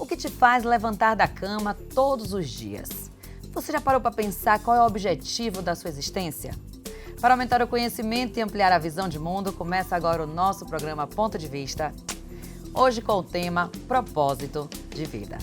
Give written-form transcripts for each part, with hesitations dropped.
O que te faz levantar da cama todos os dias? Você já parou para pensar qual é o objetivo da sua existência? Para aumentar o conhecimento e ampliar a visão de mundo, começa agora o nosso programa Ponto de Vista. Hoje com o tema Propósito de Vida.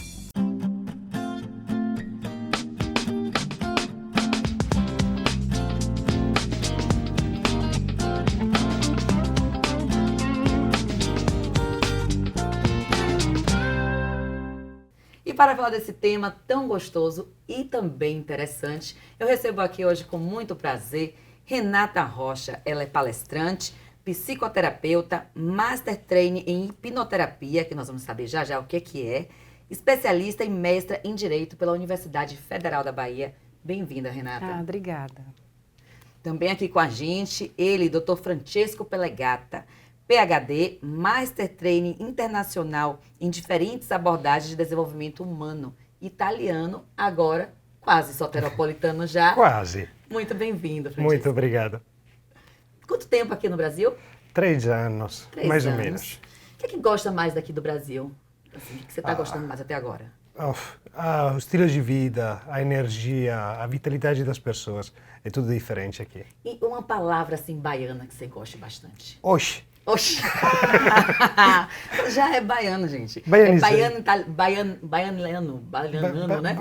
E para falar desse tema tão gostoso e também interessante, eu recebo aqui hoje com muito prazer Renata Rocha. Ela é palestrante, psicoterapeuta, Master Trainer em hipnoterapia, que nós vamos saber já já o que é, especialista e mestra em Direito pela Universidade Federal da Bahia. Bem-vinda, Renata. Obrigada. Também aqui com a gente, ele, Dr. Francesco Pelegata, PhD, Master Training Internacional em diferentes abordagens de desenvolvimento humano, italiano, agora quase soteropolitano já. Quase. Muito bem-vindo, Francesco. Muito obrigado. Quanto tempo aqui no Brasil? 3 anos, mais ou anos. menos. O que gosta mais daqui do Brasil? Assim, o que você está gostando mais até agora? O estilo de vida, a energia, a vitalidade das pessoas, é tudo diferente aqui. E uma palavra assim baiana que você goste bastante? Oxe. Oxi! Já é baiano, gente. Baianizei. É baianano, né?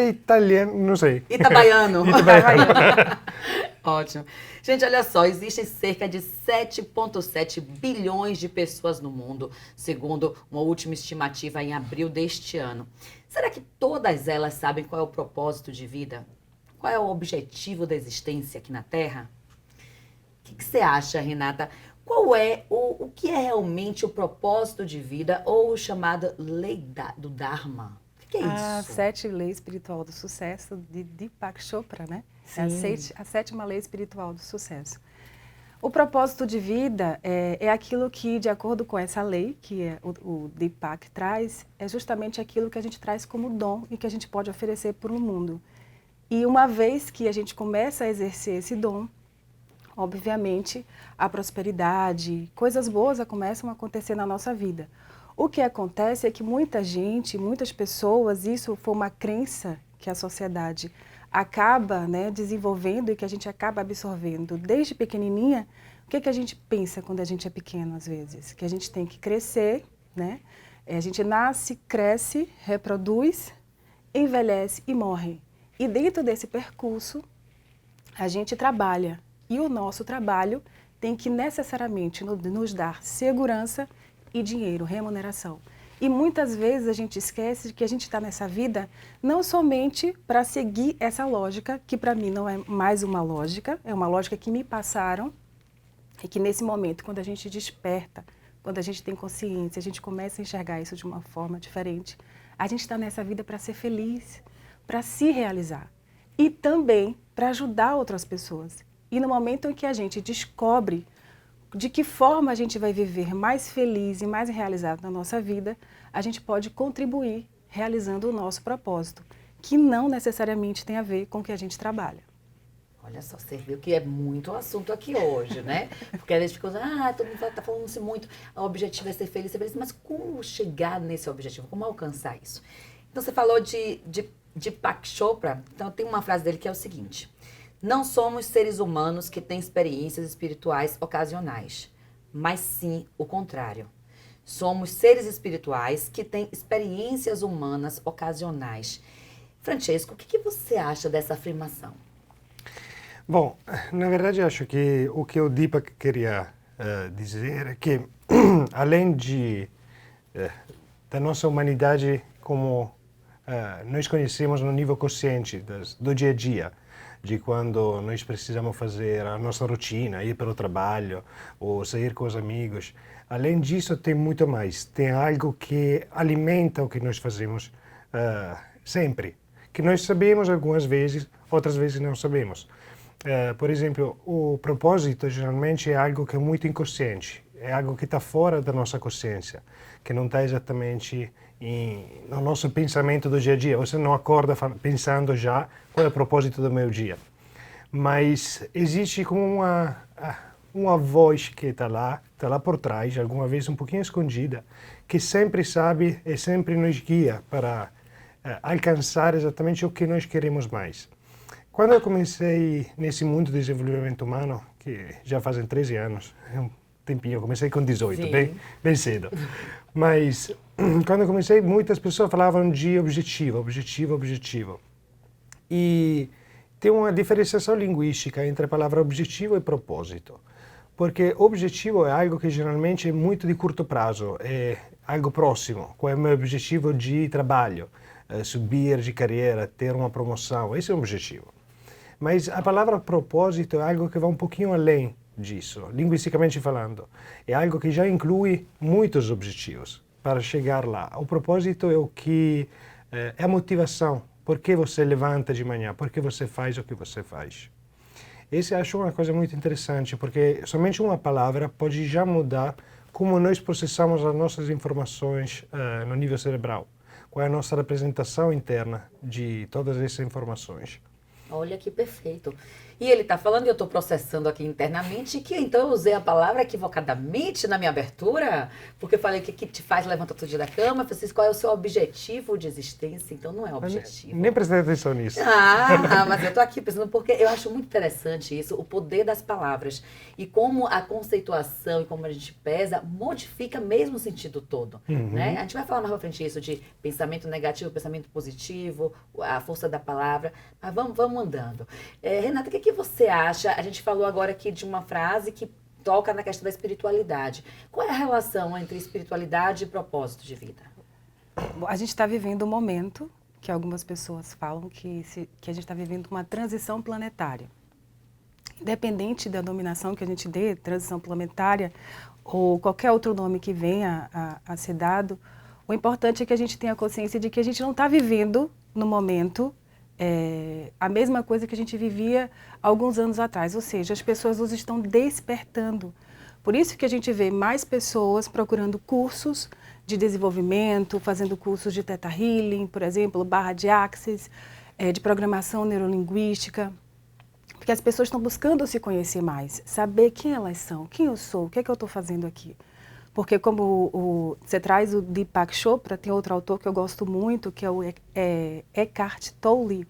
Italiano, não sei. Itabaiano. Itabaiano. Ótimo. Gente, olha só, existem cerca de 7,7 bilhões de pessoas no mundo, segundo uma última estimativa em abril deste ano. Será que todas elas sabem qual é o propósito de vida? Qual é o objetivo da existência aqui na Terra? O que você acha, Renata? Qual é o que é realmente o propósito de vida ou o chamado lei do Dharma? O que é isso? A 7 lei espiritual do sucesso de Deepak Chopra, né? É a 7ª lei espiritual do sucesso. O propósito de vida é aquilo que, de acordo com essa lei, que o Deepak traz, é justamente aquilo que a gente traz como dom e que a gente pode oferecer para o mundo. E uma vez que a gente começa a exercer esse dom, obviamente, a prosperidade, coisas boas começam a acontecer na nossa vida. O que acontece é que muita gente, muitas pessoas, isso foi uma crença que a sociedade acaba, né, desenvolvendo e que a gente acaba absorvendo. Desde pequenininha, o que a gente pensa quando a gente é pequeno, às vezes? Que a gente tem que crescer, né? A gente nasce, cresce, reproduz, envelhece e morre. E dentro desse percurso, a gente trabalha. E o nosso trabalho tem que necessariamente nos dar segurança e dinheiro, remuneração. E muitas vezes a gente esquece de que a gente está nessa vida não somente para seguir essa lógica, que para mim não é mais uma lógica, é uma lógica que me passaram, e que nesse momento, quando a gente desperta, quando a gente tem consciência, a gente começa a enxergar isso de uma forma diferente, a gente está nessa vida para ser feliz, para se realizar e também para ajudar outras pessoas. E no momento em que a gente descobre de que forma a gente vai viver mais feliz e mais realizado na nossa vida, a gente pode contribuir realizando o nosso propósito, que não necessariamente tem a ver com o que a gente trabalha. Olha só, você viu que é muito assunto aqui hoje, né? Porque às vezes fica todo mundo está falando-se muito, o objetivo é ser feliz, mas como chegar nesse objetivo? Como alcançar isso? Então você falou de Deepak Chopra, então tem uma frase dele que é o seguinte: não somos seres humanos que têm experiências espirituais ocasionais, mas sim o contrário. Somos seres espirituais que têm experiências humanas ocasionais. Francesco, o que você acha dessa afirmação? Bom, na verdade acho que o que o Deepak queria dizer é que, além da nossa humanidade como nós conhecemos no nível consciente do dia a dia, de quando nós precisamos fazer a nossa rotina, ir para o trabalho ou sair com os amigos. Além disso, tem muito mais. Tem algo que alimenta o que nós fazemos sempre, que nós sabemos algumas vezes, outras vezes não sabemos. Por exemplo, o propósito geralmente é algo que é muito inconsciente, é algo que está fora da nossa consciência, que não está exatamente no nosso pensamento do dia a dia. Você não acorda pensando já qual é o propósito do meu dia. Mas existe como uma voz que está lá, está lá por trás, alguma vez um pouquinho escondida, que sempre sabe e sempre nos guia para alcançar exatamente o que nós queremos mais. Quando eu comecei nesse mundo de desenvolvimento humano, que já fazem 13 anos, é um tempinho, eu comecei com 18, bem cedo. Mas quando eu comecei, muitas pessoas falavam de objetivo. E tem uma diferenciação linguística entre a palavra objetivo e propósito. Porque objetivo é algo que geralmente é muito de curto prazo, é algo próximo. Qual é o meu objetivo de trabalho? Subir de carreira, ter uma promoção, esse é o objetivo. Mas a palavra propósito é algo que vai um pouquinho além disso, linguisticamente falando. É algo que já inclui muitos objetivos para chegar lá. O propósito é o que é a motivação. Por que você levanta de manhã? Por que você faz o que você faz? Esse acho uma coisa muito interessante, porque somente uma palavra pode já mudar como nós processamos as nossas informações no nível cerebral. Qual é a nossa representação interna de todas essas informações. Olha que perfeito. E ele está falando, e eu estou processando aqui internamente, que então eu usei a palavra equivocadamente na minha abertura, porque eu falei que te faz levantar todo dia da cama, Francisco, qual é o seu objetivo de existência? Então não é objetivo. Nem prestei atenção nisso. Mas eu estou aqui pensando, porque eu acho muito interessante isso, o poder das palavras. E como a conceituação e como a gente pesa, modifica mesmo o sentido todo. Né? A gente vai falar mais pra frente isso de pensamento negativo, pensamento positivo, a força da palavra, mas vamos andando. Renata, o que você acha? A gente falou agora aqui de uma frase que toca na questão da espiritualidade. Qual é a relação entre espiritualidade e propósito de vida? A gente está vivendo um momento que algumas pessoas falam que a gente está vivendo uma transição planetária. Independente da denominação que a gente dê, transição planetária ou qualquer outro nome que venha a ser dado, o importante é que a gente tenha consciência de que a gente não está vivendo no momento a mesma coisa que a gente vivia alguns anos atrás, ou seja, as pessoas hoje estão despertando. Por isso que a gente vê mais pessoas procurando cursos de desenvolvimento, fazendo cursos de Theta Healing, por exemplo, barra de Access, de programação neurolinguística, porque as pessoas estão buscando se conhecer mais, saber quem elas são, quem eu sou, o que é que eu estou fazendo aqui. Porque como você traz o Deepak Chopra, tem outro autor que eu gosto muito, que é o Eckhart Tolle.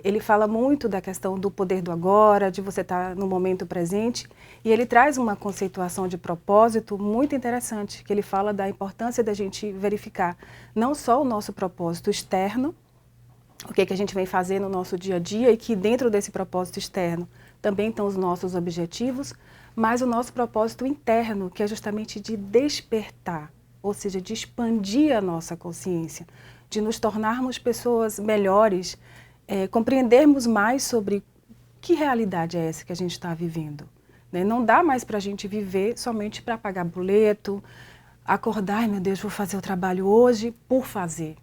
Ele fala muito da questão do poder do agora, de você estar no momento presente, e ele traz uma conceituação de propósito muito interessante, que ele fala da importância da gente verificar não só o nosso propósito externo, o que a gente vem fazer no nosso dia a dia, e que dentro desse propósito externo também estão os nossos objetivos, mas o nosso propósito interno, que é justamente de despertar, ou seja, de expandir a nossa consciência, de nos tornarmos pessoas melhores, compreendermos mais sobre que realidade é essa que a gente está vivendo. Né? Não dá mais para a gente viver somente para pagar boleto, acordar, ai meu Deus, vou fazer o trabalho hoje por fazer.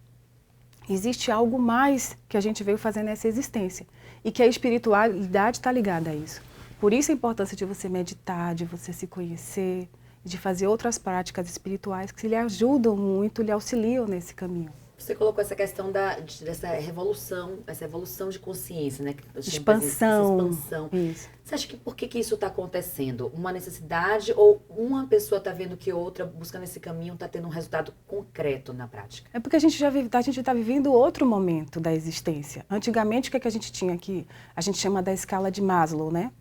Existe algo mais que a gente veio fazer nessa existência e que a espiritualidade está ligada a isso. Por isso a importância de você meditar, de você se conhecer, de fazer outras práticas espirituais que lhe ajudam muito, lhe auxiliam nesse caminho. Você colocou essa questão dessa revolução, essa evolução de consciência, né? Expansão. Essa expansão. Isso. Você acha que por que isso está acontecendo? Uma necessidade ou uma pessoa está vendo que outra, buscando esse caminho, está tendo um resultado concreto na prática? É porque a gente está vivendo outro momento da existência. Antigamente, o que a gente tinha aqui? A gente chama da escala de Maslow, né?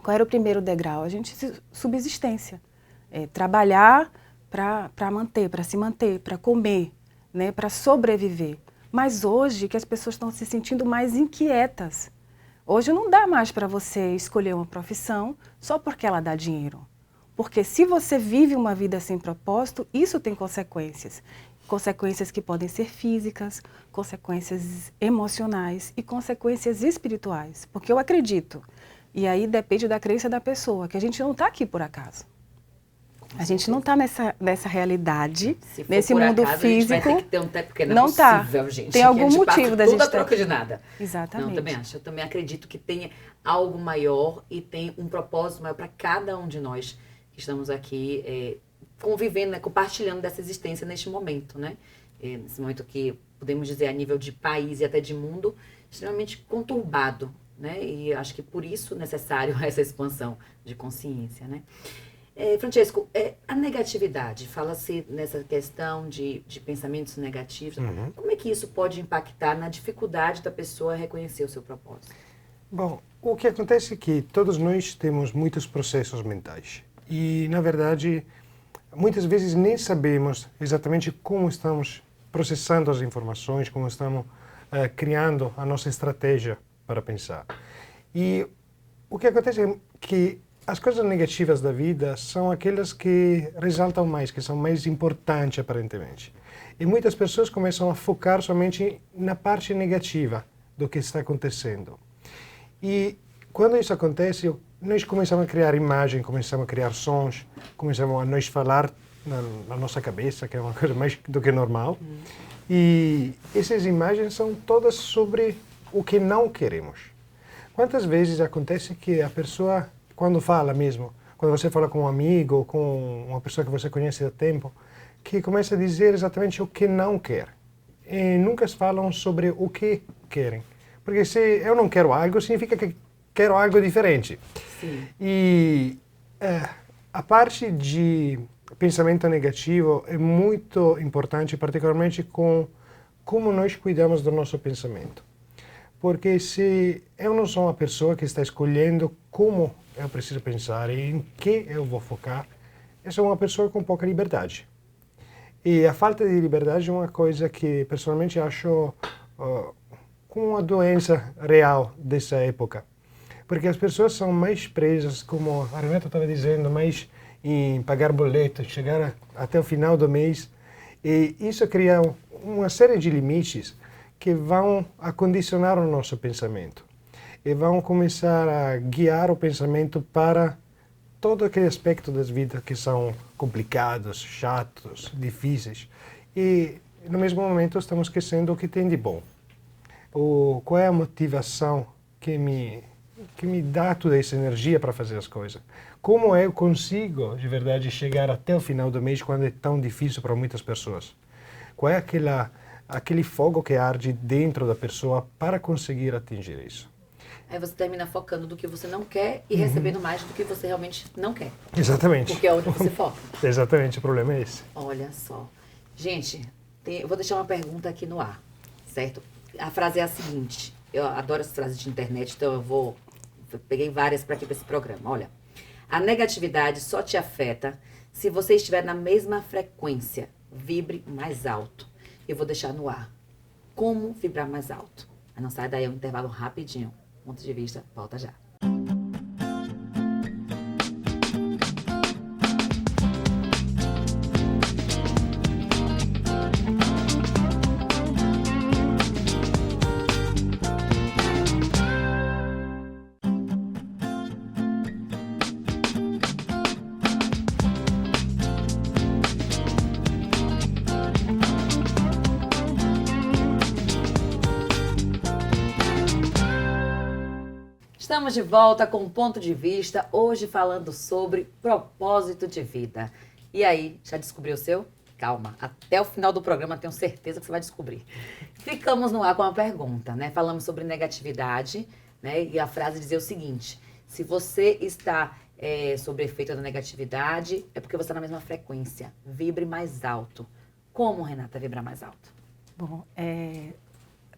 Qual era o primeiro degrau? A gente subsistência. Trabalhar para manter, para se manter, para comer, né? Para sobreviver. Mas hoje que as pessoas estão se sentindo mais inquietas. Hoje não dá mais para você escolher uma profissão só porque ela dá dinheiro. Porque se você vive uma vida sem propósito, isso tem consequências. Consequências que podem ser físicas, consequências emocionais e consequências espirituais. Porque eu acredito, e aí depende da crença da pessoa, que a gente não está aqui por acaso. A gente não está nessa realidade, nesse mundo físico. A gente vai ter que ter um tempo, porque não é possível, gente. Tem algum motivo da gente tudo a troca de nada. Exatamente. Não, também acho. Eu também acredito que tenha algo maior e tem um propósito maior para cada um de nós que estamos aqui convivendo, né, compartilhando dessa existência neste momento, né? Nesse momento que podemos dizer a nível de país e até de mundo, extremamente conturbado, né? E acho que por isso necessário essa expansão de consciência, né? Francesco, a negatividade, fala-se nessa questão de pensamentos negativos. Como é que isso pode impactar na dificuldade da pessoa reconhecer o seu propósito? Bom, o que acontece é que todos nós temos muitos processos mentais. E, na verdade, muitas vezes nem sabemos exatamente como estamos processando as informações, como estamos criando a nossa estratégia para pensar. E o que acontece é que as coisas negativas da vida são aquelas que ressaltam mais, que são mais importantes aparentemente. E muitas pessoas começam a focar somente na parte negativa do que está acontecendo. E quando isso acontece, nós começamos a criar imagem, começamos a criar sons, começamos a nós falar na nossa cabeça, que é uma coisa mais do que normal. E essas imagens são todas sobre o que não queremos. Quantas vezes acontece que a pessoa, quando fala mesmo, quando você fala com um amigo ou com uma pessoa que você conhece há tempo, que começa a dizer exatamente o que não quer. E nunca falam sobre o que querem. Porque se eu não quero algo, significa que quero algo diferente. Sim. E a parte de pensamento negativo é muito importante, particularmente com como nós cuidamos do nosso pensamento. Porque se eu não sou uma pessoa que está escolhendo como eu preciso pensar e em que eu vou focar, eu sou uma pessoa com pouca liberdade. E a falta de liberdade é uma coisa que, pessoalmente, acho como uma doença real dessa época. Porque as pessoas são mais presas, como a Renata estava dizendo, mais em pagar boletos, chegar até o final do mês. E isso cria uma série de limites que vão acondicionar o nosso pensamento e vão começar a guiar o pensamento para todo aquele aspecto das vidas que são complicados, chatos, difíceis. E, no mesmo momento, estamos esquecendo o que tem de bom. Qual é a motivação que me dá toda essa energia para fazer as coisas? Como eu consigo, de verdade, chegar até o final do mês quando é tão difícil para muitas pessoas? Qual é aquele fogo que arde dentro da pessoa para conseguir atingir isso? Aí você termina focando do que você não quer e recebendo mais do que você realmente não quer. Exatamente. Porque é onde você foca. Exatamente, o problema é esse. Olha só. Gente, eu vou deixar uma pergunta aqui no ar, certo? A frase é a seguinte. Eu adoro as frases de internet, então eu peguei várias para aqui para esse programa. Olha, a negatividade só te afeta se você estiver na mesma frequência. Vibre mais alto. Eu vou deixar no ar. Como vibrar mais alto? Não sai daí, é um intervalo rapidinho. Ponto de vista, volta já. Estamos de volta com um ponto de vista, hoje falando sobre propósito de vida. E aí, já descobriu o seu? Calma, até o final do programa tenho certeza que você vai descobrir. Ficamos no ar com uma pergunta, né? Falamos sobre negatividade, né? E a frase dizia o seguinte: se você está sob efeito da negatividade, é porque você está na mesma frequência. Vibre mais alto. Como, Renata, vibrar mais alto? Bom,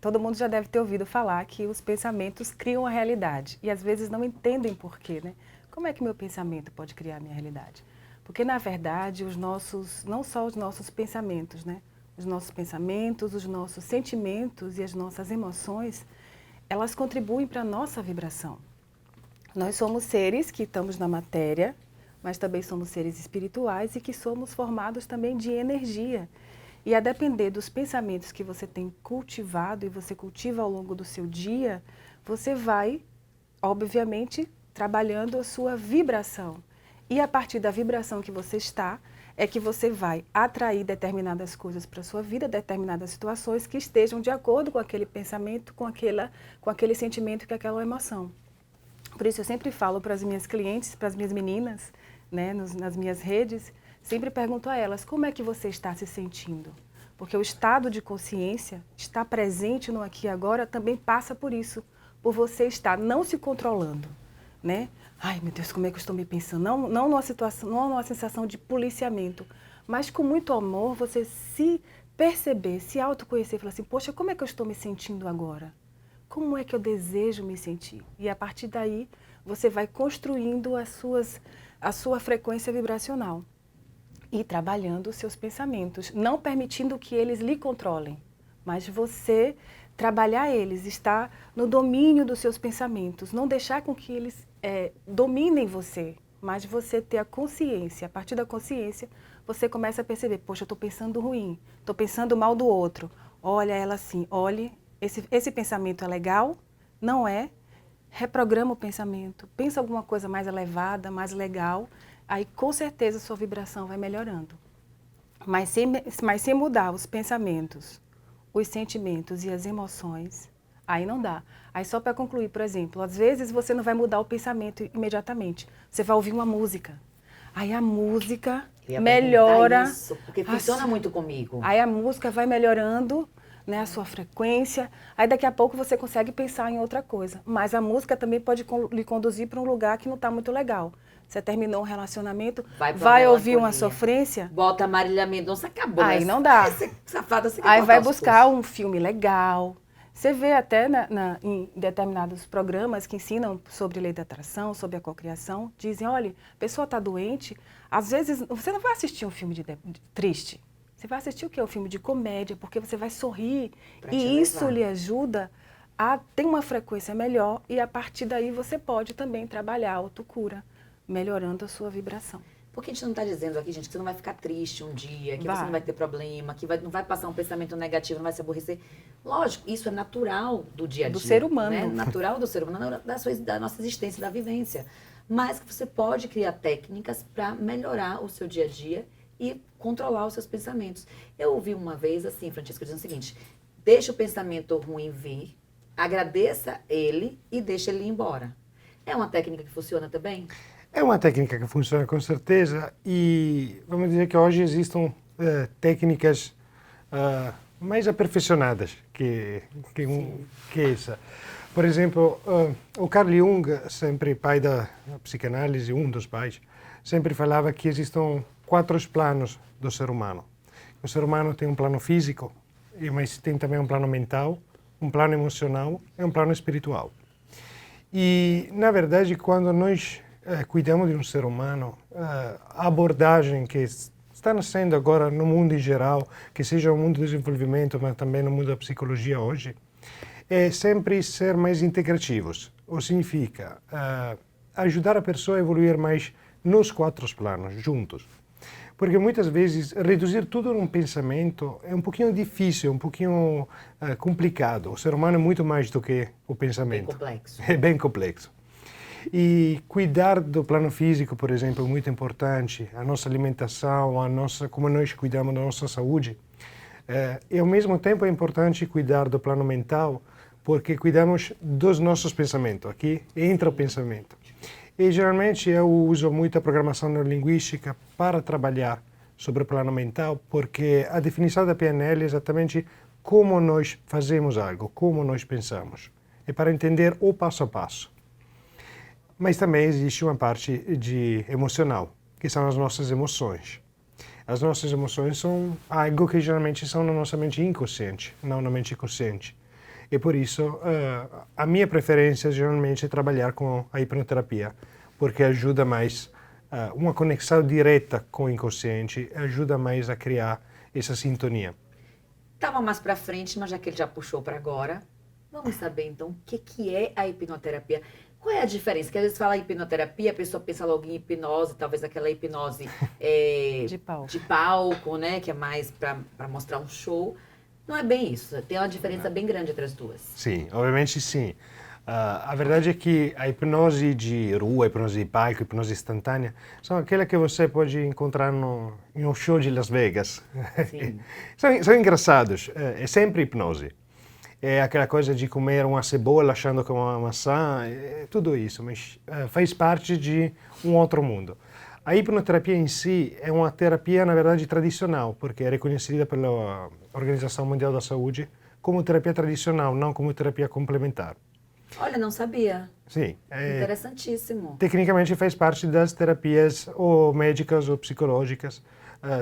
todo mundo já deve ter ouvido falar que os pensamentos criam a realidade e às vezes não entendem por quê, né? Como é que meu pensamento pode criar a minha realidade? Porque, na verdade, não só os nossos pensamentos, né? Os nossos pensamentos, os nossos sentimentos e as nossas emoções, elas contribuem para a nossa vibração. Nós somos seres que estamos na matéria, mas também somos seres espirituais e que somos formados também de energia. E a depender dos pensamentos que você tem cultivado e você cultiva ao longo do seu dia, você vai, obviamente, trabalhando a sua vibração. E a partir da vibração que você está, é que você vai atrair determinadas coisas para a sua vida, determinadas situações que estejam de acordo com aquele pensamento, com aquele sentimento, com aquela emoção. Por isso eu sempre falo para as minhas clientes, para as minhas meninas, né, nas minhas redes, sempre pergunto a elas, como é que você está se sentindo? Porque o estado de consciência, estar presente no aqui e agora, também passa por isso, por você estar não se controlando, né? ai meu Deus, como é que eu estou me pensando? Não numa situação, não numa sensação de policiamento, mas com muito amor, você se perceber, se autoconhecer, falar assim, poxa, como é que eu estou me sentindo agora? Como é que eu desejo me sentir? E a partir daí, você vai construindo a sua frequência vibracional e trabalhando os seus pensamentos, não permitindo que eles lhe controlem, mas você trabalhar eles, estar no domínio dos seus pensamentos, não deixar com que eles dominem você, mas você ter a consciência. A partir da consciência, você começa a perceber, poxa, eu estou pensando ruim, estou pensando mal do outro. Olha ela assim, olhe, esse pensamento é legal? Não é? Reprograma o pensamento, pensa alguma coisa mais elevada, mais legal, aí com certeza a sua vibração vai melhorando. Mas sem mudar os pensamentos, os sentimentos e as emoções, aí não dá. Aí só para concluir, por exemplo, às vezes você não vai mudar o pensamento imediatamente, você vai ouvir uma música. Aí a música melhora. Isso, porque funciona muito comigo. Aí a música vai melhorando, né, a sua frequência, aí daqui a pouco você consegue pensar em outra coisa. Mas a música também pode lhe conduzir para um lugar que não está muito legal. Você terminou um relacionamento, vai ouvir uma sofrência. Bota a Marília Mendonça, acabou. Aí não dá. Safada, você aí vai buscar um filme legal. Você vê até em determinados programas que ensinam sobre lei da atração, sobre a cocriação, dizem, olha, a pessoa está doente, às vezes você não vai assistir um filme triste. Você vai assistir o quê? Um filme de comédia, porque você vai sorrir e isso lhe ajuda a ter uma frequência melhor e a partir daí você pode também trabalhar a autocura, melhorando a sua vibração. Porque a gente não está dizendo aqui, gente, que você não vai ficar triste um dia, que você não vai ter problema, que não vai passar um pensamento negativo, não vai se aborrecer. Lógico, isso é natural do dia a dia. Do ser humano. Né? Natural do ser humano, da nossa existência, da vivência. Mas que você pode criar técnicas para melhorar o seu dia a dia e controlar os seus pensamentos. Eu ouvi uma vez assim, Francisco, dizendo o seguinte, deixa o pensamento ruim vir, agradeça ele e deixa ele ir embora. É uma técnica que funciona também? É uma técnica que funciona com certeza e vamos dizer que hoje existem técnicas mais aperfeiçoadas que essa. Por exemplo, o Carl Jung, sempre pai da psicanálise, um dos pais, sempre falava que existem 4 planos do ser humano. O ser humano tem um plano físico, mas tem também um plano mental, um plano emocional e um plano espiritual. E, na verdade, quando nós cuidamos de um ser humano, a abordagem que está nascendo agora no mundo em geral, que seja no mundo do desenvolvimento, mas também no mundo da psicologia hoje, é sempre ser mais integrativos. Ou significa ajudar a pessoa a evoluir mais nos 4 planos, juntos. Porque muitas vezes reduzir tudo num pensamento é um pouquinho difícil, um pouquinho complicado. O ser humano é muito mais do que o pensamento. Bem complexo. É bem complexo. E cuidar do plano físico, por exemplo, é muito importante. A nossa alimentação, como nós cuidamos da nossa saúde. E ao mesmo tempo é importante cuidar do plano mental, porque cuidamos dos nossos pensamentos. Aqui entra o pensamento. E geralmente eu uso muita programação neurolinguística para trabalhar sobre o plano mental, porque a definição da PNL é exatamente como nós fazemos algo, como nós pensamos. É para entender o passo a passo. Mas também existe uma parte emocional, que são as nossas emoções. As nossas emoções são algo que geralmente são na nossa mente inconsciente, não na mente consciente. E por isso, a minha preferência geralmente é trabalhar com a hipnoterapia, porque ajuda mais uma conexão direta com o inconsciente, ajuda mais a criar essa sintonia. Estava mais para frente, mas já que ele já puxou para agora, vamos saber então o que é a hipnoterapia. Qual é a diferença? Porque às vezes fala hipnoterapia, a pessoa pensa logo em hipnose, talvez aquela hipnose de palco, né? Que é mais para mostrar um show. Não é bem isso, tem uma diferença bem grande entre as duas. Sim, obviamente sim. A verdade é que a hipnose de rua, a hipnose de palco, a hipnose instantânea, são aquelas que você pode encontrar em um show de Las Vegas. Sim. são engraçados, é sempre hipnose. É aquela coisa de comer uma cebola achando que é uma maçã, é tudo isso, mas faz parte de um outro mundo. A hipnoterapia em si é uma terapia, na verdade, tradicional, porque é reconhecida pela Organização Mundial da Saúde como terapia tradicional, não como terapia complementar. Olha, não sabia. Sim. Interessantíssimo. Tecnicamente faz parte das terapias ou médicas ou psicológicas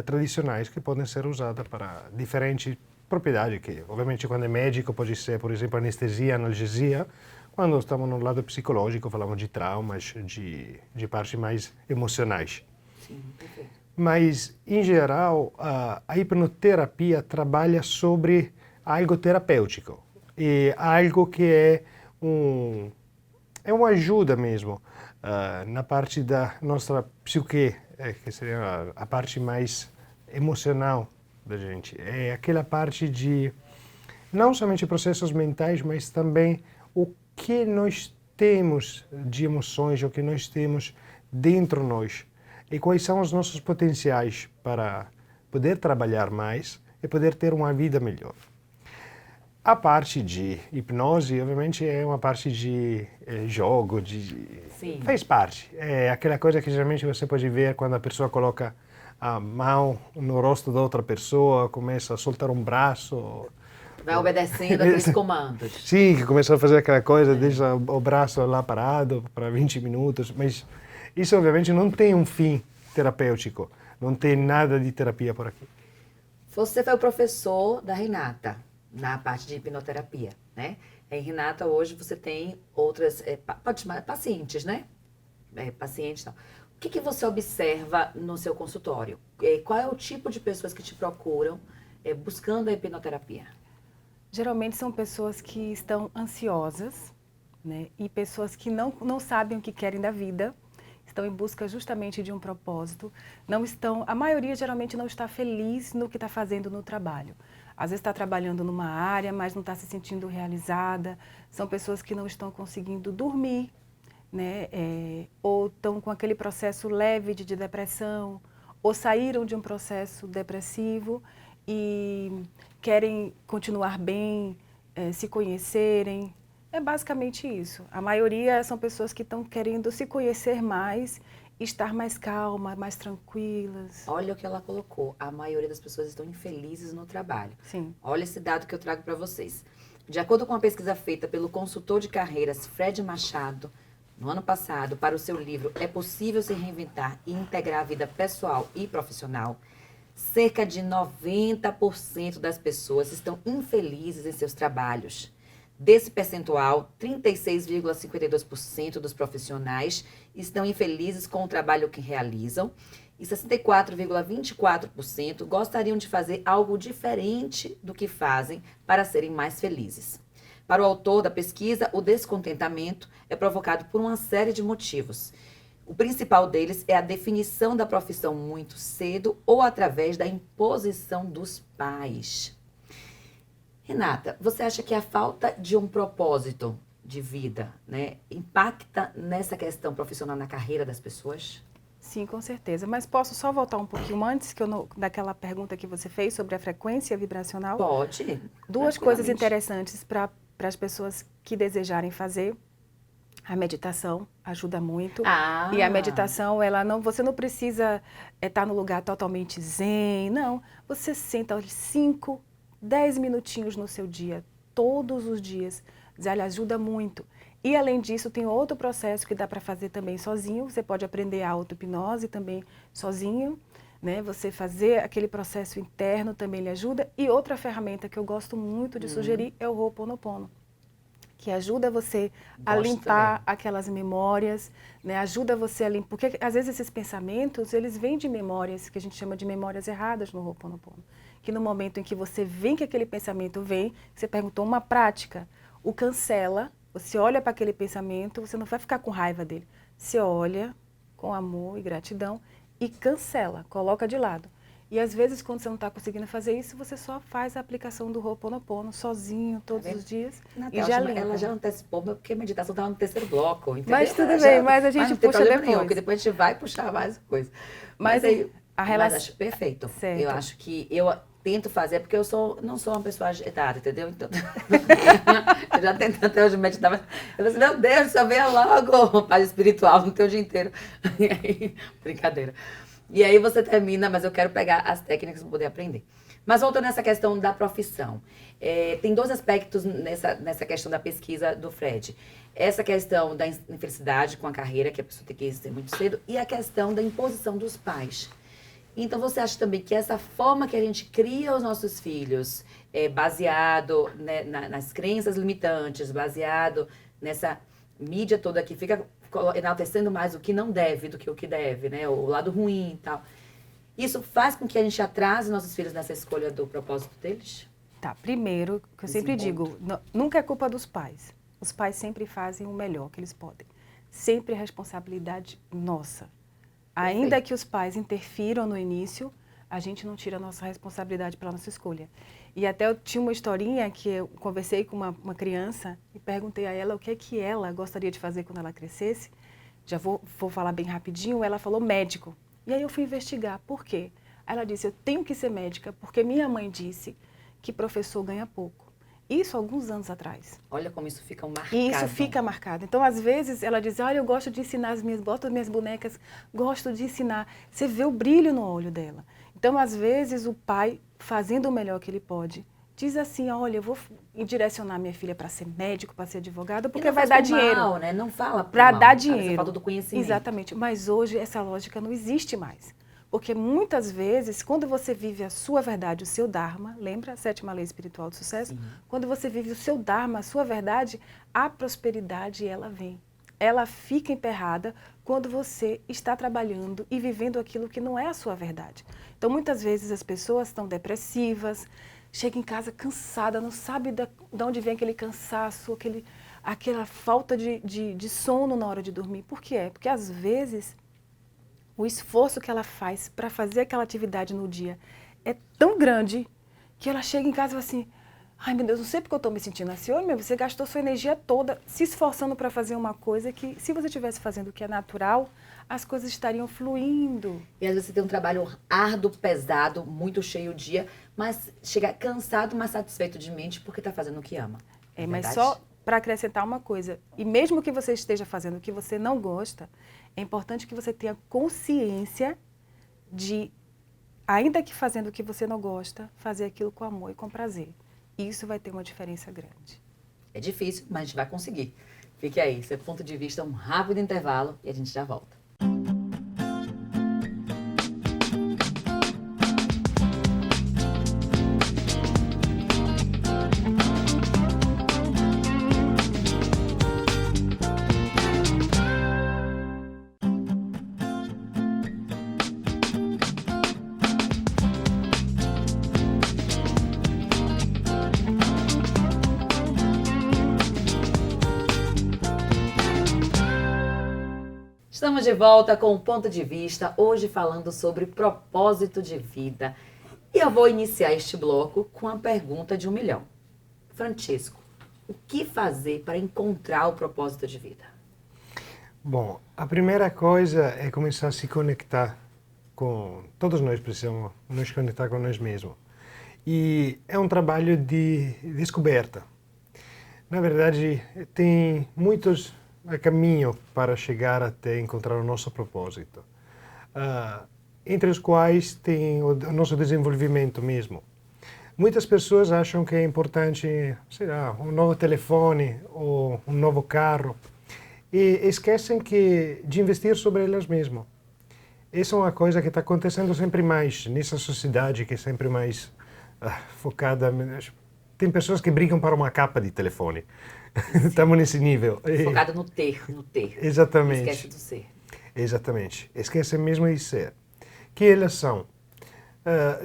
tradicionais que podem ser usadas para diferentes propriedades, que obviamente quando é médico pode ser, por exemplo, anestesia, analgesia. Quando estamos no lado psicológico falamos de traumas, de partes mais emocionais. Sim, perfeito. Mas, em geral, a hipnoterapia trabalha sobre algo terapêutico. E algo que é uma ajuda mesmo na parte da nossa psique, que seria a parte mais emocional da gente. É aquela parte de, não somente processos mentais, mas também o que nós temos de emoções, o que nós temos dentro de nós. E quais são os nossos potenciais para poder trabalhar mais e poder ter uma vida melhor. A parte de hipnose, obviamente, é uma parte de jogo, Sim. Faz parte. É aquela coisa que geralmente você pode ver quando a pessoa coloca a mão no rosto da outra pessoa, começa a soltar um braço. Vai obedecendo aqueles comandos. Sim, que começa a fazer aquela coisa, deixa o braço lá parado para 20 minutos, mas isso obviamente não tem um fim terapêutico, não tem nada de terapia por aqui. Você foi o professor da Renata na parte de hipnoterapia, né? Em Renata, hoje você tem outras, pode chamar pacientes, né? Pacientes, não. O que você observa no seu consultório? Qual é o tipo de pessoas que te procuram buscando a hipnoterapia? Geralmente são pessoas que estão ansiosas, né? E pessoas que não sabem o que querem da vida, estão em busca justamente de um propósito, a maioria geralmente não está feliz no que está fazendo no trabalho. Às vezes está trabalhando numa área, mas não está se sentindo realizada. São pessoas que não estão conseguindo dormir, né? Ou estão com aquele processo leve de depressão, ou saíram de um processo depressivo e querem continuar bem, se conhecerem. É basicamente isso. A maioria são pessoas que estão querendo se conhecer mais, estar mais calma, mais tranquilas. Olha o que ela colocou. A maioria das pessoas estão infelizes no trabalho. Sim. Olha esse dado que eu trago para vocês. De acordo com uma pesquisa feita pelo consultor de carreiras Fred Machado, no ano passado, para o seu livro É Possível Se Reinventar e Integrar a Vida Pessoal e Profissional, cerca de 90% das pessoas estão infelizes em seus trabalhos. Desse percentual, 36,52% dos profissionais estão infelizes com o trabalho que realizam e 64,24% gostariam de fazer algo diferente do que fazem para serem mais felizes. Para o autor da pesquisa, o descontentamento é provocado por uma série de motivos. O principal deles é a definição da profissão muito cedo ou através da imposição dos pais. Renata, você acha que a falta de um propósito de vida, né, impacta nessa questão profissional na carreira das pessoas? Sim, com certeza. Mas posso só voltar um pouquinho antes daquela pergunta que você fez sobre a frequência vibracional? Pode. Duas coisas interessantes para as pessoas que desejarem fazer. A meditação ajuda muito. E a meditação, você não precisa estar no lugar totalmente zen, não. Você senta 5, 10 minutinhos no seu dia, todos os dias. Ela ajuda muito. E além disso, tem outro processo que dá para fazer também sozinho. Você pode aprender a auto-hipnose também sozinho, né? Você fazer aquele processo interno também lhe ajuda. E outra ferramenta que eu gosto muito de sugerir é o Ho'oponopono, que ajuda você a limpar aquelas memórias, né? Ajuda você a limpar, porque às vezes esses pensamentos, eles vêm de memórias, que a gente chama de memórias erradas no Ho'oponopono. Que no momento em que você vê que aquele pensamento vem, você perguntou uma prática, o cancela, você olha para aquele pensamento, você não vai ficar com raiva dele. Você olha com amor e gratidão e cancela, coloca de lado. E às vezes, quando você não está conseguindo fazer isso, você só faz a aplicação do Ho'oponopono sozinho, todos os dias, e já limpa. Ela já antecipou, porque a meditação estava no terceiro bloco, entendeu? Mas tudo bem, mas a gente puxa depois. Nenhum, porque depois a gente vai puxar mais coisa. Mas aí, mas acho perfeito. Certo. Eu acho que eu tento fazer, porque eu não sou uma pessoa agitada, entendeu? Então, eu já tentei até hoje meditar, mas eu falei assim, meu Deus, só venha logo, paz espiritual no teu dia inteiro. E aí, brincadeira. E aí você termina, mas eu quero pegar as técnicas para poder aprender. Mas voltando nessa questão da profissão, tem dois aspectos nessa questão da pesquisa do Fred. Essa questão da infelicidade com a carreira, que a pessoa tem que existir muito cedo, e a questão da imposição dos pais. Então, você acha também que essa forma que a gente cria os nossos filhos, baseado, né, nas crenças limitantes, baseado nessa mídia toda que fica enaltecendo mais o que não deve do que o que deve, né, o lado ruim e tal, isso faz com que a gente atrase nossos filhos nessa escolha do propósito deles? Tá, primeiro, que eu sempre digo, nunca é culpa dos pais. Os pais sempre fazem o melhor que eles podem. Sempre é responsabilidade nossa. Ainda que os pais interfiram no início, a gente não tira a nossa responsabilidade pela nossa escolha. E até eu tinha uma historinha que eu conversei com uma criança e perguntei a ela o que é que ela gostaria de fazer quando ela crescesse. Já vou falar bem rapidinho. Ela falou médico. E aí eu fui investigar. Por quê? Ela disse, eu tenho que ser médica porque minha mãe disse que professor ganha pouco. Isso alguns anos atrás. Olha como isso fica marcado. E isso fica marcado. Então, às vezes, ela diz, olha, eu gosto de ensinar boto as minhas bonecas, gosto de ensinar. Você vê o brilho no olho dela. Então, às vezes, o pai, fazendo o melhor que ele pode, diz assim, olha, eu vou direcionar minha filha para ser médico, para ser advogado, porque vai dar dinheiro. Mal, né? Não fala para dar dinheiro. Falta do conhecimento. Exatamente. Mas hoje essa lógica não existe mais. Porque muitas vezes, quando você vive a sua verdade, o seu Dharma, lembra a 7ª lei espiritual do sucesso? Sim. Quando você vive o seu Dharma, a sua verdade, a prosperidade, ela vem. Ela fica emperrada quando você está trabalhando e vivendo aquilo que não é a sua verdade. Então, muitas vezes as pessoas estão depressivas, chegam em casa cansada, não sabe de onde vem aquele cansaço, aquela falta de sono na hora de dormir. Por quê? Porque às vezes o esforço que ela faz para fazer aquela atividade no dia é tão grande que ela chega em casa e fala assim, ai meu Deus, não sei porque eu estou me sentindo assim. Olha, você gastou sua energia toda se esforçando para fazer uma coisa que, se você estivesse fazendo o que é natural, as coisas estariam fluindo. E às vezes você tem um trabalho árduo, pesado, muito cheio o dia, mas chega cansado, mas satisfeito de mente porque está fazendo o que ama. Mas só para acrescentar uma coisa, e mesmo que você esteja fazendo o que você não gosta, é importante que você tenha consciência de, ainda que fazendo o que você não gosta, fazer aquilo com amor e com prazer. Isso vai ter uma diferença grande. É difícil, mas a gente vai conseguir. Fique aí, seu ponto de vista, um rápido intervalo e a gente já volta. Estamos de volta com o Ponto de Vista, hoje falando sobre propósito de vida. E eu vou iniciar este bloco com a pergunta de 1 milhão. Francisco, o que fazer para encontrar o propósito de vida? Bom, a primeira coisa é começar a se conectar com... Todos nós precisamos nos conectar com nós mesmos. E é um trabalho de descoberta. Na verdade, tem muitos caminhos para chegar até encontrar o nosso propósito. Entre os quais tem o nosso desenvolvimento mesmo. Muitas pessoas acham que é importante, sei lá, um novo telefone ou um novo carro e esquecem de investir sobre elas mesmas. Essa é uma coisa que está acontecendo sempre mais nessa sociedade que é sempre mais focada. Tem pessoas que brigam para uma capa de telefone. Estamos nesse nível. Focada no ter. Exatamente. Esquece do ser. Exatamente. Esquece mesmo de ser. Que elas são?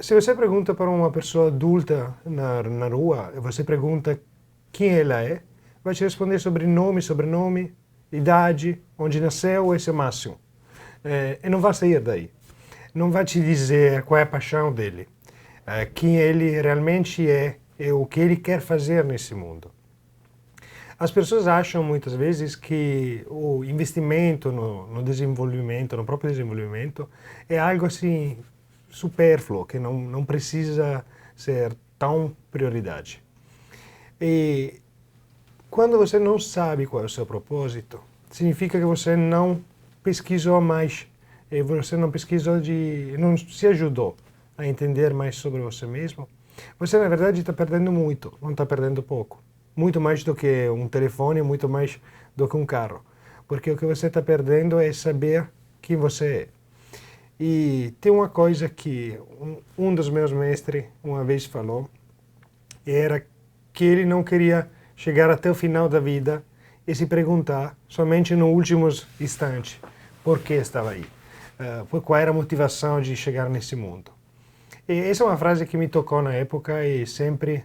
Se você pergunta para uma pessoa adulta na rua, você pergunta quem ela é, vai te responder sobrenome, idade, onde nasceu, esse é o máximo. E não vai sair daí. Não vai te dizer qual é a paixão dele, quem ele realmente é e o que ele quer fazer nesse mundo. As pessoas acham muitas vezes que o investimento no desenvolvimento, no próprio desenvolvimento, é algo assim supérfluo, que não precisa ser tão prioridade. E quando você não sabe qual é o seu propósito, significa que você não pesquisou mais, e você não pesquisou não se ajudou a entender mais sobre você mesmo, você na verdade está perdendo muito, não está perdendo pouco. Muito mais do que um telefone, muito mais do que um carro. Porque o que você está perdendo é saber quem você é. E tem uma coisa que um dos meus mestres uma vez falou, era que ele não queria chegar até o final da vida e se perguntar somente no último instante por que estava aí, qual era a motivação de chegar nesse mundo. E essa é uma frase que me tocou na época e sempre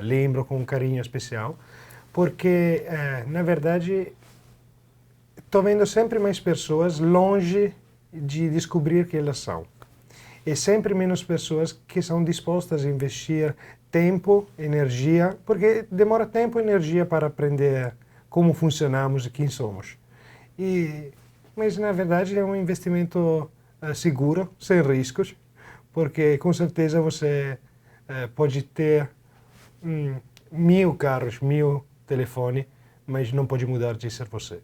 lembro com um carinho especial, porque, na verdade, estou vendo sempre mais pessoas longe de descobrir quem elas são. E sempre menos pessoas que são dispostas a investir tempo, energia, porque demora tempo e energia para aprender como funcionamos e quem somos. Mas, na verdade, é um investimento seguro, sem riscos, porque com certeza você pode ter 1000 carros, 1000 telefones, mas não pode mudar de ser você.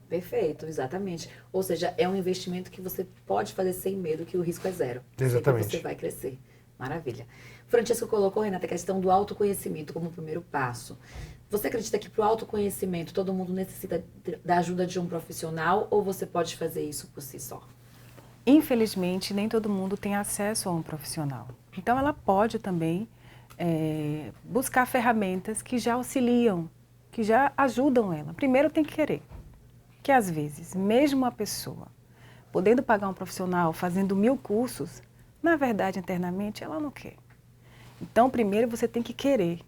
Perfeito, exatamente. Ou seja, é um investimento que você pode fazer sem medo, que o risco é zero. Exatamente. Sempre você vai crescer. Maravilha. Francesco colocou, Renata, a questão do autoconhecimento como primeiro passo. Você acredita que para o autoconhecimento todo mundo necessita da ajuda de um profissional ou você pode fazer isso por si só? Infelizmente, nem todo mundo tem acesso a um profissional. Então, ela pode também buscar ferramentas que já auxiliam, que já ajudam ela. Primeiro tem que querer. Que às vezes, mesmo a pessoa podendo pagar um profissional, fazendo 1000 cursos, na verdade, internamente, ela não quer. Então, primeiro você tem que querer.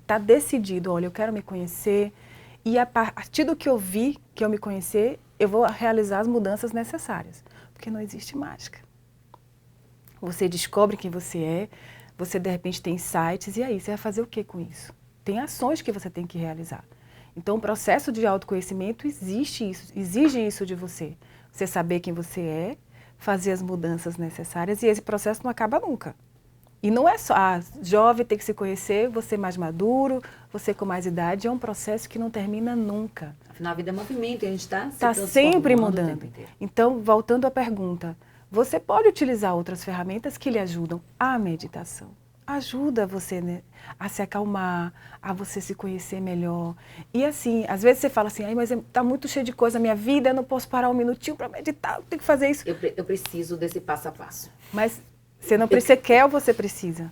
Tá decidido, olha, eu quero me conhecer e a partir do que eu vi, que eu me conhecer, eu vou realizar as mudanças necessárias. Porque não existe mágica. Você descobre quem você é, você de repente tem insights, e aí você vai fazer o que com isso? Tem ações que você tem que realizar. Então, o processo de autoconhecimento exige isso de você. Você saber quem você é, fazer as mudanças necessárias, e esse processo não acaba nunca. E não é só, jovem tem que se conhecer, você mais maduro, você com mais idade, é um processo que não termina nunca. Afinal, a vida é movimento, e a gente está sempre mudando. Então, voltando à pergunta, você pode utilizar outras ferramentas que lhe ajudam. A meditação ajuda você, né, a se acalmar, a você se conhecer melhor. E assim, às vezes você fala assim, mas está muito cheio de coisa na minha vida, eu não posso parar um minutinho para meditar, eu tenho que fazer isso. Eu preciso desse passo a passo. Mas você não precisa, quer ou você precisa?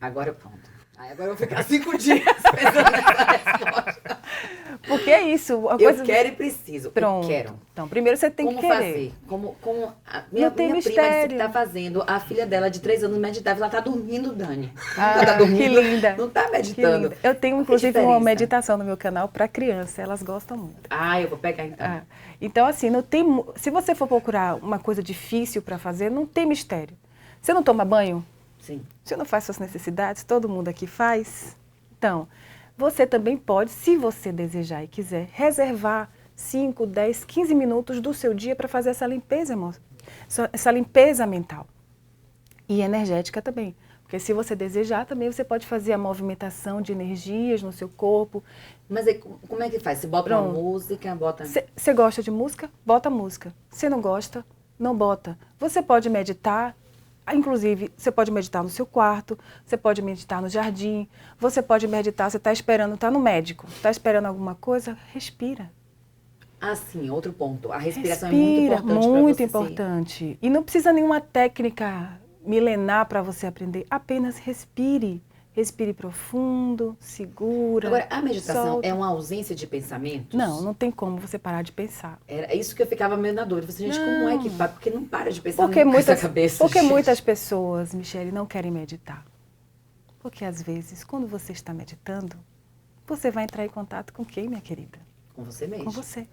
Agora pronto. Agora eu vou ficar 5 dias pensando nessa resposta. Porque é isso. Eu quero e preciso. Pronto. Eu quero. Então, primeiro você tem que querer. Como a minha prima está fazendo, a filha dela de 3 anos meditava, ela está dormindo, Dani. Ela tá dormindo, que linda. Não está meditando. Eu tenho, inclusive, uma meditação no meu canal para criança, elas gostam muito. Eu vou pegar então. Então, assim, não tem, se você for procurar uma coisa difícil para fazer, não tem mistério. Você não toma banho? Sim. Você não faz suas necessidades? Todo mundo aqui faz? Então, você também pode, se você desejar e quiser, reservar 5, 10, 15 minutos do seu dia para fazer essa limpeza mental. E energética também. Porque se você desejar, também você pode fazer a movimentação de energias no seu corpo. Mas aí, como é que faz? Você bota uma música, bota... Você gosta de música? Bota música. Se não gosta, não bota. Você pode meditar. Inclusive, você pode meditar no seu quarto, você pode meditar no jardim, você pode meditar, você está esperando, está no médico, está esperando alguma coisa, respira. Sim, outro ponto. A respiração é muito importante para você. Muito importante. E não precisa nenhuma técnica milenar para você aprender, apenas respire. Respire profundo, segura. Agora, a meditação solta. É uma ausência de pensamentos? Não tem como você parar de pensar. Era isso que eu ficava meio na dúvida. Gente, como é que para? Porque não para de pensar nessa cabeça. Porque muitas pessoas, Michele, não querem meditar. Porque às vezes, quando você está meditando, você vai entrar em contato com quem, minha querida? Com você mesmo. Com você.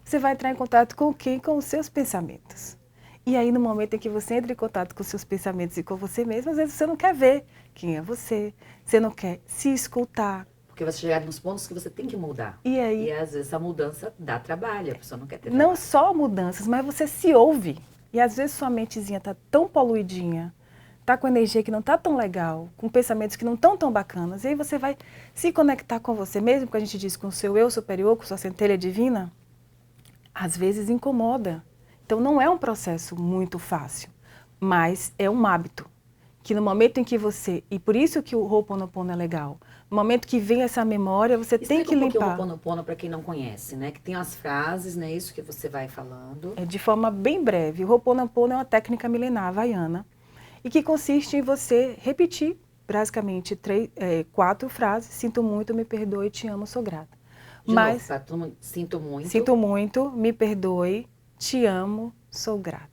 Você vai entrar em contato com quem? Com os seus pensamentos. E aí, no momento em que você entra em contato com os seus pensamentos e com você mesmo, às vezes você não quer ver quem é você não quer se escutar. Porque você chegar nos pontos que você tem que mudar. E aí? E às vezes essa mudança dá trabalho, a pessoa não quer ter Não trabalho. só mudanças, mas você se ouve. E às vezes sua mentezinha está tão poluidinha, está com energia que não está tão legal, com pensamentos que não estão tão bacanas, e aí você vai se conectar com você mesmo, que a gente diz com o seu eu superior, com sua centelha divina, às vezes incomoda. Então não é um processo muito fácil. mas é um hábito. Que no momento em que você... E por isso que o Ho'oponopono é legal. No momento que vem essa memória, você tem que limpar. Explica um pouquinho o Ho'oponopono para quem não conhece, né? Que tem as frases, né? Isso que você vai falando. De forma bem breve. O Ho'oponopono é uma técnica milenar havaiana e que consiste em você repetir basicamente 4 frases. Sinto muito, me perdoe, te amo, sou grata. Mas sinto muito. Sinto muito, me perdoe, te amo, sou grata.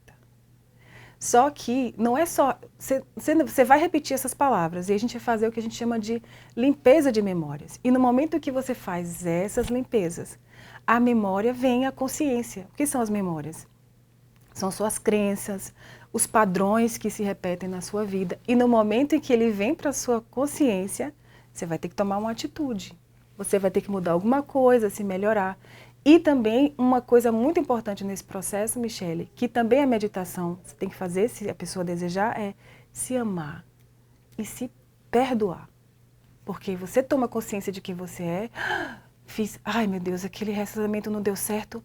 Só que não é só... Você vai repetir essas palavras e a gente vai fazer o que a gente chama de limpeza de memórias. E no momento que você faz essas limpezas, a memória vem à consciência. O que são as memórias? São suas crenças, os padrões que se repetem na sua vida. E no momento em que ele vem para a sua consciência, você vai ter que tomar uma atitude. Você vai ter que mudar alguma coisa, se melhorar. E também uma coisa muito importante nesse processo, Michele, que também é meditação, você tem que fazer, se a pessoa desejar, é se amar e se perdoar. Porque você toma consciência de quem você é. Ai meu Deus, aquele relacionamento não deu certo.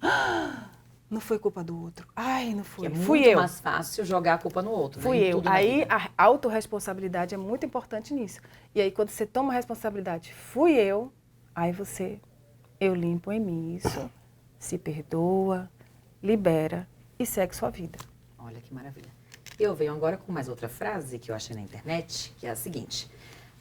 Não foi culpa do outro. Ai, não foi. Que é muito mais fácil jogar a culpa no outro. Fui eu. Aí a autorresponsabilidade é muito importante nisso. E aí quando você toma a responsabilidade, fui eu, aí eu limpo em mim isso, se perdoa, libera e segue sua vida. Olha que maravilha. Eu venho agora com mais outra frase que eu achei na internet, que é a seguinte.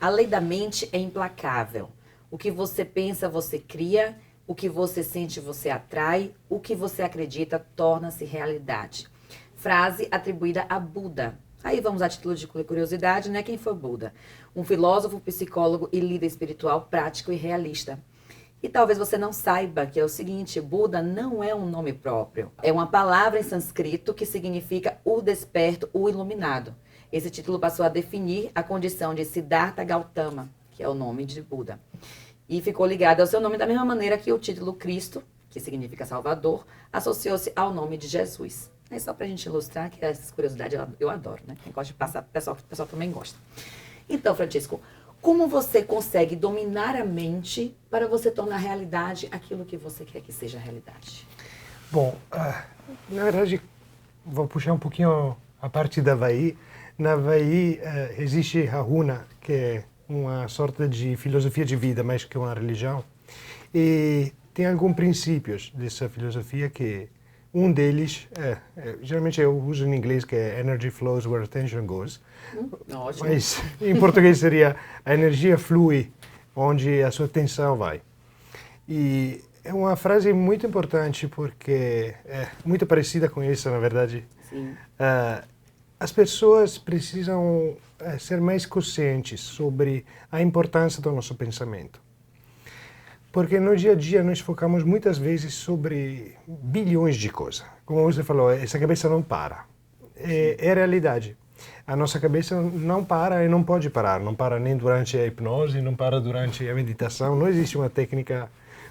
A lei da mente é implacável. O que você pensa, você cria. O que você sente, você atrai. O que você acredita, torna-se realidade. Frase atribuída a Buda. Aí vamos a título de curiosidade, né? Quem foi Buda? Um filósofo, psicólogo e líder espiritual prático e realista. E talvez você não saiba que é o seguinte, Buda não é um nome próprio. É uma palavra em sânscrito que significa o desperto, o iluminado. Esse título passou a definir a condição de Siddhartha Gautama, que é o nome de Buda. E ficou ligado ao seu nome da mesma maneira que o título Cristo, que significa Salvador, associou-se ao nome de Jesus. É só pra gente ilustrar que essas curiosidades eu adoro, né? Quem gosta de passar, o pessoal também gosta. Então, Francisco, como você consegue dominar a mente para você tornar realidade aquilo que você quer que seja realidade? Bom, na verdade, vou puxar um pouquinho a parte da Havaí. Na Havaí existe a Huna, que é uma sorte de filosofia de vida, mais que uma religião. E tem alguns princípios dessa filosofia que um deles, geralmente eu uso em inglês, que é energy flows where attention goes. Ótimo. Mas em português seria a energia flui onde a sua atenção vai. E é uma frase muito importante porque é muito parecida com isso, na verdade. Sim. As pessoas precisam ser mais conscientes sobre a importância do nosso pensamento. Porque no dia a dia nós focamos muitas vezes sobre bilhões de coisas. Como você falou, essa cabeça não para. É a realidade. A nossa cabeça não para e não pode parar. Não para nem durante a hipnose, não para durante a meditação. Não existe uma técnica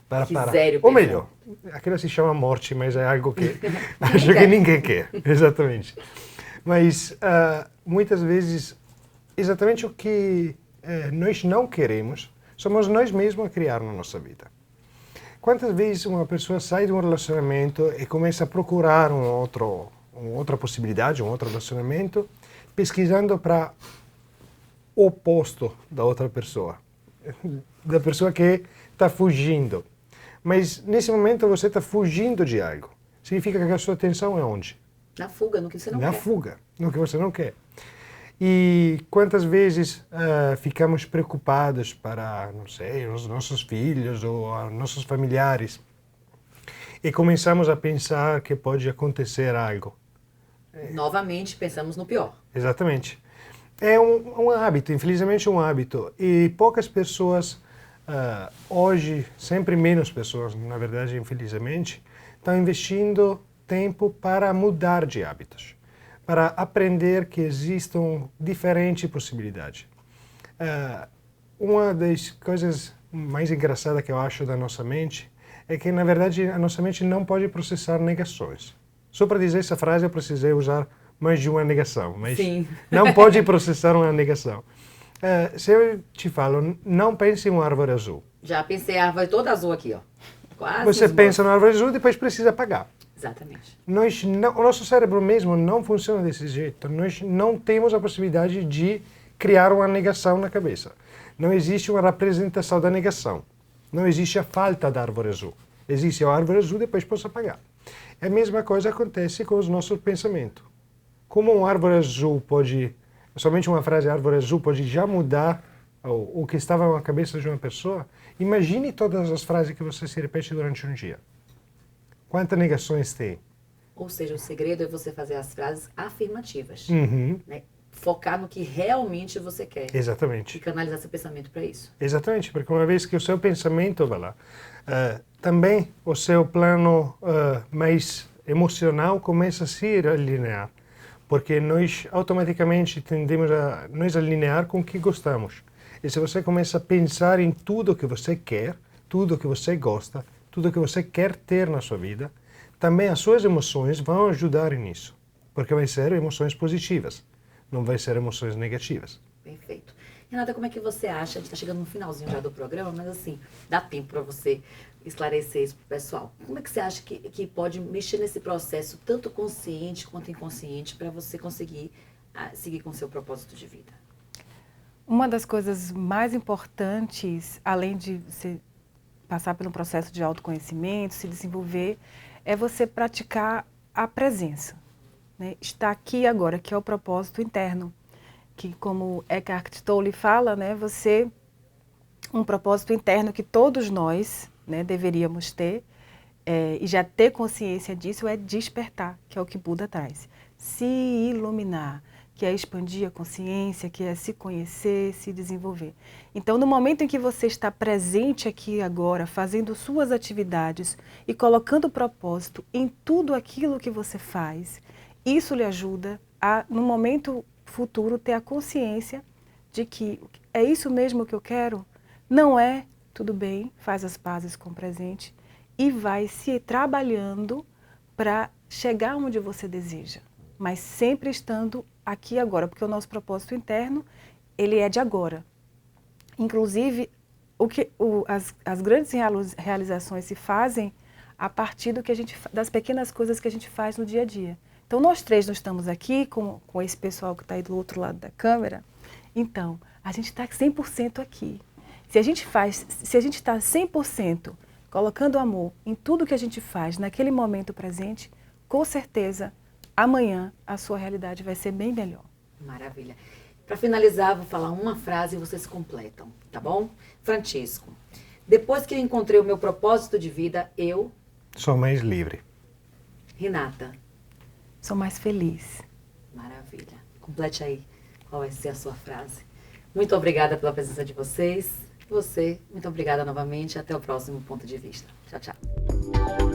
para parar. Ou melhor, aquilo se chama morte, mas é algo que acho que ninguém quer. Exatamente. Mas muitas vezes, exatamente o que nós não queremos, somos nós mesmos a criar na nossa vida. Quantas vezes uma pessoa sai de um relacionamento e começa a procurar outra possibilidade, um outro relacionamento, pesquisando para o oposto da outra pessoa, da pessoa que está fugindo. Mas nesse momento você está fugindo de algo. Significa que a sua atenção é onde? Na fuga, no que você não quer. Na fuga, no que você não quer. E quantas vezes ficamos preocupados para, não sei, os nossos filhos ou nossos familiares e começamos a pensar que pode acontecer algo. Novamente, pensamos no pior. Exatamente. É um hábito, infelizmente um hábito. E poucas pessoas, hoje, sempre menos pessoas, na verdade, infelizmente, estão investindo tempo para mudar de hábitos, para aprender que existem diferentes possibilidades. Uma das coisas mais engraçadas que eu acho da nossa mente é que, na verdade, a nossa mente não pode processar negações. Só para dizer essa frase eu precisei usar mais de uma negação, mas Sim. Não pode processar uma negação. Se eu te falo, não pense em uma árvore azul. Já pensei a árvore toda azul aqui, ó. Quase Você pensa na árvore azul e depois precisa apagar. Exatamente. O nosso cérebro mesmo não funciona desse jeito. Nós não temos a possibilidade de criar uma negação na cabeça. Não existe uma representação da negação. Não existe a falta da árvore azul. Existe a árvore azul, depois posso apagar. A mesma coisa acontece com os nossos pensamentos. Como uma árvore azul pode, somente uma frase árvore azul pode já mudar o que estava na cabeça de uma pessoa, imagine todas as frases que você se repete durante um dia. Quantas negações tem? Ou seja, o segredo é você fazer as frases afirmativas. Uhum. Né? Focar no que realmente você quer. Exatamente. E canalizar seu pensamento para isso. Exatamente, porque uma vez que o seu pensamento vai lá, também o seu plano mais emocional começa a se alinhar. Porque nós automaticamente tendemos a nos alinhar com o que gostamos. E se você começa a pensar em tudo que você quer, tudo que você gosta, tudo que você quer ter na sua vida, também as suas emoções vão ajudar nisso. Porque vai ser emoções positivas, não vai ser emoções negativas. Perfeito. Renata, como é que você acha, a gente está chegando no finalzinho já do programa, mas assim, dá tempo para você esclarecer isso para o pessoal. Como é que você acha que pode mexer nesse processo, tanto consciente quanto inconsciente, para você conseguir seguir com o seu propósito de vida? Uma das coisas mais importantes, além de você passar pelo processo de autoconhecimento, se desenvolver, é você praticar a presença. Né? Estar aqui agora, que é o propósito interno. Que, como Eckhart Tolle fala, né, um propósito interno que todos nós, né, deveríamos ter, e já ter consciência disso, é despertar, que é o que Buda traz. Se iluminar, que é expandir a consciência, que é se conhecer, se desenvolver. Então, no momento em que você está presente aqui agora, fazendo suas atividades e colocando propósito em tudo aquilo que você faz, isso lhe ajuda a, no momento futuro, ter a consciência de que é isso mesmo que eu quero? Não é? Tudo bem, faz as pazes com o presente e vai se trabalhando para chegar onde você deseja, mas sempre estando aqui agora, porque o nosso propósito interno, ele é de agora. Inclusive, as grandes realizações se fazem a partir das pequenas coisas que a gente faz no dia a dia. Então, nós três não estamos aqui com esse pessoal que está aí do outro lado da câmera. Então, a gente está 100% aqui. Se a gente está 100% colocando amor em tudo que a gente faz naquele momento presente, com certeza, amanhã a sua realidade vai ser bem melhor. Maravilha. Para finalizar, vou falar uma frase e vocês completam, tá bom? Francisco, depois que eu encontrei o meu propósito de vida, eu... Sou mais livre. Renata. Sou mais feliz. Maravilha. Complete aí qual vai ser a sua frase. Muito obrigada pela presença de vocês. Você, muito obrigada novamente. Até o próximo ponto de vista. Tchau, tchau.